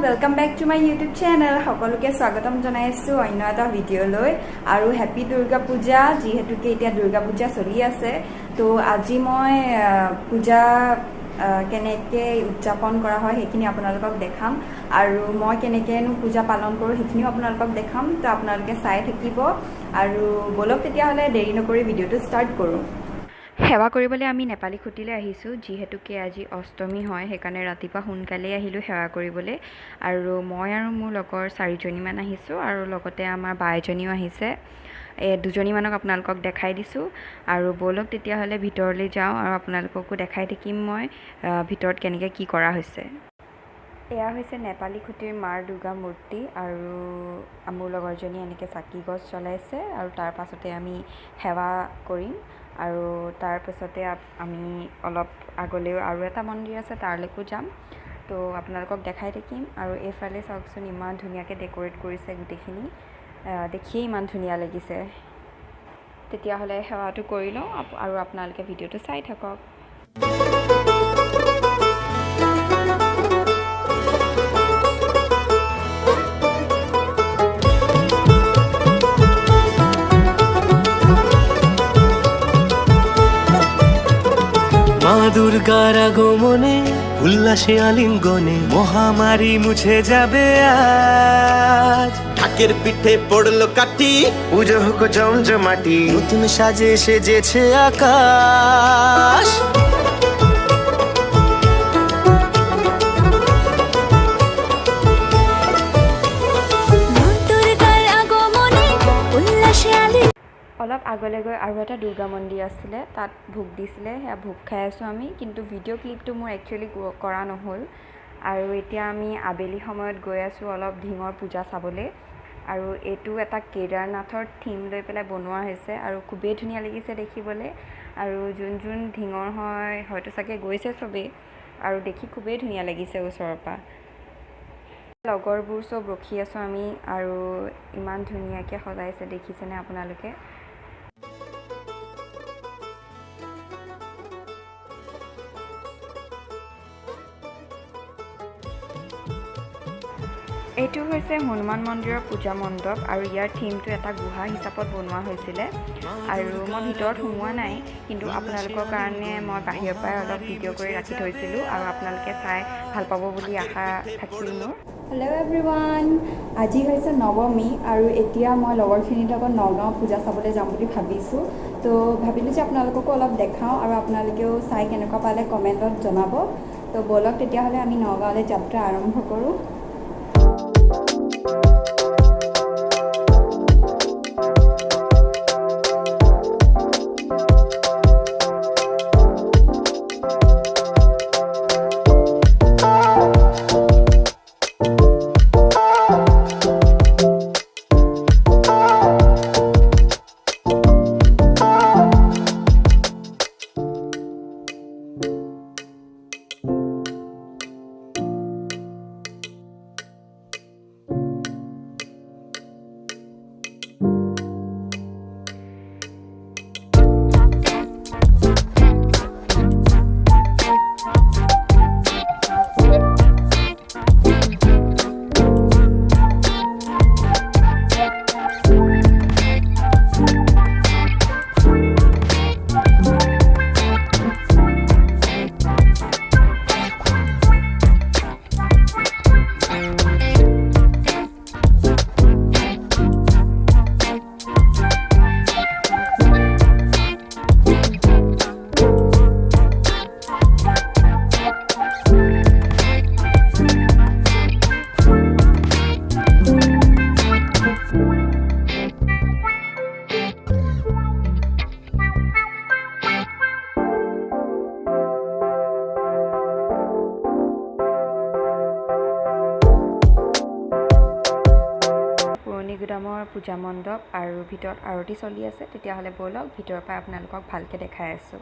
welcome back to my YouTube channel. সকলোকে স্বাগতম জনাইছো অন্য এটা ভিডিঅ'লৈ আৰু হ্যাপি দুৰ্গা পূজা যিহেতুকে এতিয়া দুৰ্গা পূজা চলি আছে তো আজি মই পূজা কেনেকে উদযাপন কৰা হয় হেখিনি আপোনালোকক দেখাম আৰু মই কেনেকেনো পূজা পালন কৰো হেখিনি আপোনালোকক দেখাম তো আপোনালোকে চাই থাকিব আৰু বলক তেতিয়া হলে দেৰি নকৰি ভিডিঅ'টো ষ্টাৰ্ট কৰো সেৱা কৰিবলৈ আমি নেপালী খুটিলে আহিছো যিহেতুকে আজি অষ্টমী হয় হেকাৰণে ৰাতিপুৱা সোনকালে আহিলো সেৱা কৰিবলৈ আৰু মই আৰু মোৰ লগৰ 4 জনী মান আহিছো আৰু লগতে আমাৰ বাইজনীও আহিছে দুজনী মানক আপোনালোকক দেখাই দিছো আৰু বলক তেতিয়া হলে ভিতৰলৈ যাওঁ আৰু আপোনালোককো দেখাই থাকিম মই ভিতৰত কেনেকৈ কি কৰা হৈছে এয়া হৈছে নেপালী খুটিৰ মাৰ দুৰ্গা মূৰ্তি আৰু মোৰ লগৰজনী এনেকৈ চাকি গছ জ্বলাইছে আৰু তাৰ পাছতে আমি সেৱা কৰিম আৰু তাৰ পাছতে আমি অলপ আগলৈও আৰু এটা মন্দিৰ আছে তাৰলৈকো যাম তো আপোনালোকক দেখাই থাকিম আৰু এইফালে চাওকচোন ইমান ধুনীয়াকৈ ডেকোৰেট কৰিছে গোটেইখিনি দেখিয়ে ইমান ধুনীয়া লাগিছে তেতিয়াহ'লে সেৱাটো কৰি লওঁ আৰু আপোনালোকে ভিডিঅ'টো চাই থাকক দুর্গার আগমনে উল্লাসে আলিঙ্গনে মহামারী মুছে যাবে আজ ঢাকের পিঠে পড়লো কাটি পুজো হোক জমজমাটি নতুন সাজে সেজেছে আকাশ অলপ আগলৈ গৈ আৰু এটা দুৰ্গা মন্দিৰ আছিলে তাত ভোগ দিছিলে হেয়া ভোগ খাই আছো আমি কিন্তু ভিডিঅ' ক্লিপটো মোৰ একচুয়ালি কৰা নহ'ল আৰু এতিয়া আমি আবেলি সময়ত গৈ আছো অলপ ঢিঙৰ পূজা চাবলৈ আৰু এটো এটা কেদাৰনাথৰ থিম লৈ পেলাই বনোৱা হৈছে আৰু খুবেই ধুনীয়া লাগিছে দেখিবলৈ আৰু যোন ঢিঙৰ হয় হয়তো চাগে গৈছে সবে আৰু দেখি খুবেই ধুনীয়া লাগিছে ওচৰৰ পৰা লগৰবোৰ সব ৰখি আছো আমি আৰু ইমান ধুনীয়াকৈ সজাইছে দেখিছেনে আপোনালোকে এইটো হৈছে হনুমান মন্দিৰৰ পূজা মণ্ডপ আৰু ইয়াৰ থিমটো এটা গুহা হিচাপত বনোৱা হৈছিলে আৰু মই ভিতৰত সোমোৱা নাই কিন্তু আপোনালোকৰ কাৰণে মই বাহিৰৰ পৰাই অলপ ভিডিঅ' কৰি ৰাখি থৈছিলোঁ আৰু আপোনালোকে চাই ভাল পাব বুলি আশা থাকিল মোৰ হেল্ল' এভৰিৱান আজি হৈছে নৱমী আৰু এতিয়া মই লগৰখিনিৰ লগত নগাঁও পূজা চাবলৈ যাম বুলি ভাবিছোঁ তো ভাবিলোঁ যে আপোনালোককো অলপ দেখাওঁ আৰু আপোনালোকেও চাই কেনেকুৱা পালে কমেণ্টত জনাব তো বলক তেতিয়াহ'লে আমি নগাঁৱলৈ যাত্ৰা আৰম্ভ কৰোঁ গুদামৰ পূজা মণ্ডপ আৰু ভিতৰত আৰতি চলি আছে তেতিয়াহ'লে বলক ভিতৰৰ পৰা আপোনালোকক ভালকৈ দেখাই আছোঁ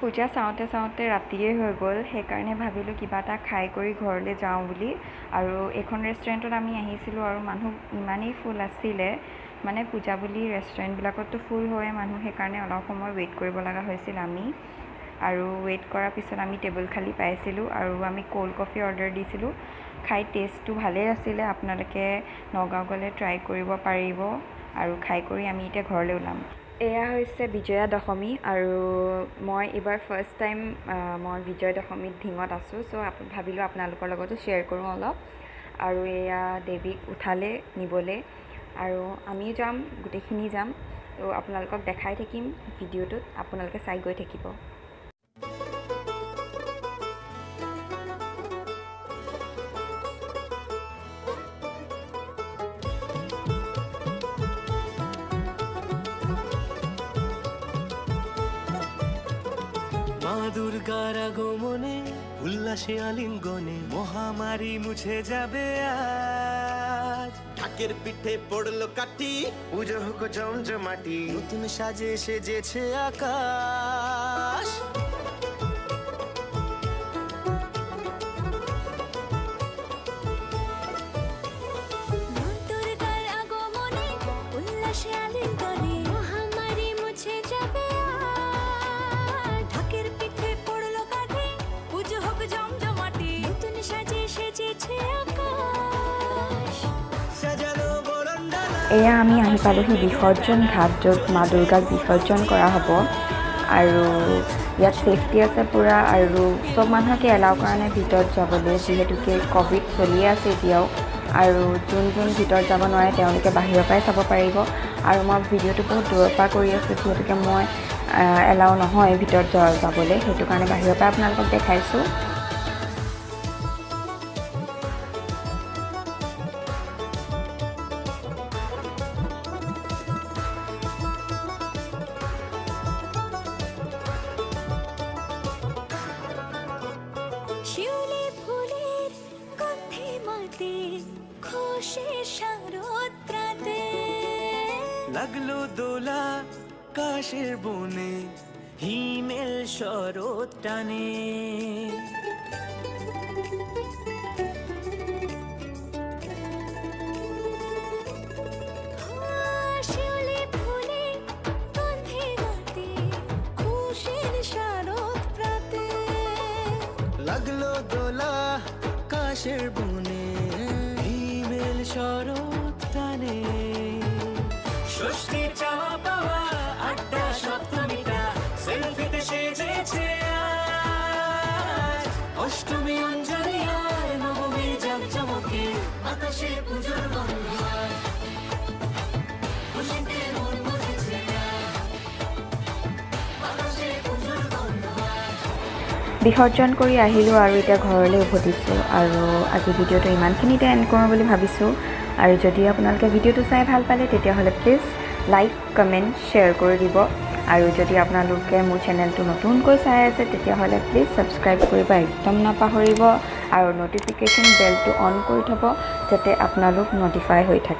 পূজা চাওঁতে চাওঁতে ৰাতিয়ে হৈ গ'ল সেইকাৰণে ভাবিলোঁ কিবা এটা খাই কৰি ঘৰলৈ যাওঁ বুলি আৰু এইখন ৰেষ্টুৰেণ্টত আমি আহিছিলোঁ আৰু মানুহ ইমানেই ফুল আছিলে মানে পূজা বুলি ৰেষ্টুৰেণ্টবিলাকততো ফুল হয় মানুহ সেইকাৰণে অলপ সময় ৱেইট কৰিব লগা হৈছিল আমি আৰু ৱেইট কৰাৰ পিছত আমি টেবুল খালী পাইছিলোঁ আৰু আমি কোল্ড কফি অৰ্ডাৰ দিছিলোঁ খাই টেষ্টটো ভালেই আছিলে আপোনালোকে নগাঁও গ'লে ট্ৰাই কৰিব পাৰিব আৰু খাই কৰি আমি এতিয়া ঘৰলৈ ওলাম এয়া হৈছে বিজয়া দশমী আৰু মই এইবাৰ ফাৰ্ষ্ট টাইম মই বিজয়া দশমীত ধিঙত আছোঁ চ' ভাবিলোঁ আপোনালোকৰ লগতো শ্বেয়াৰ কৰোঁ অলপ আৰু এয়া দেৱীক উঠালে নিবলৈ আৰু আমিও যাম গোটেইখিনি যাম ত' আপোনালোকক দেখাই থাকিম ভিডিঅ'টোত আপোনালোকে চাই গৈ থাকিব মা দুর্গার আগমনে উল্লাসে আলিঙ্গনে মহামারী মুছে যাবে আজ ঢাকের পিঠে পড়লো কাঠি পুজো হোক জমজমাটি নতুন সাজে সেজেছে আকাশ এয়া আমি আহি পালোহি বিসৰ্জন ঘাট য'ত মা দুৰ্গাক বিসৰ্জন কৰা হ'ব আৰু ইয়াত ছেফটি আছে পূৰা আৰু চব মানুহকে এলাউ কৰা নাই ভিতৰত যাবলৈ যিহেতুকে ক'ভিড চলি আছে এতিয়াও আৰু যোন ভিতৰত যাব নোৱাৰে তেওঁলোকে বাহিৰৰ পৰাই চাব পাৰিব আৰু মই ভিডিঅ'টো বহুত দূৰৰ পৰা কৰি আছোঁ যিহেতুকে মই এলাউ নহয় ভিতৰত যাবলৈ সেইটো কাৰণে বাহিৰৰ পৰা আপোনালোকক দেখাইছোঁ লাগলো দোলা কাশের বনে হিমেল শরৎ টানে লাগলো দোলা কাশের বনে হিমেল শরৎ টানে ষষ্ঠী চাওয়া পাওয়া আড্ডা সপ্তমীটা সেলফিতে সেজেছে আজ অষ্টমী অঞ্জলি আর নবমী জাকজমকে আকাশে পুজোর গন্ধ খুশিতে মন বুঝেছে আকাশে পুজোর গন্ধ বিসৰ্জন কৰি আহিলোঁ আৰু এতিয়া ঘৰলৈ উভতিছোঁ আৰু আজি ভিডিঅ'টো ইমানখিনিতে এণ্ড কৰোঁ বুলি ভাবিছোঁ আৰু যদি আপোনালোকে ভিডিঅ'টো চাই ভাল পালে তেতিয়াহ'লে প্লিজ লাইক কমেণ্ট শ্বেয়াৰ কৰি দিব আৰু যদি আপোনালোকে মোৰ চেনেলটো নতুনকৈ চাই আছে তেতিয়াহ'লে প্লিজ ছাবস্ক্ৰাইব কৰিব একদম নাপাহৰিব আৰু ন'টিফিকেশ্যন বেলটো অন কৰি থ'ব যাতে আপোনালোক ন'টিফাই হৈ থাকে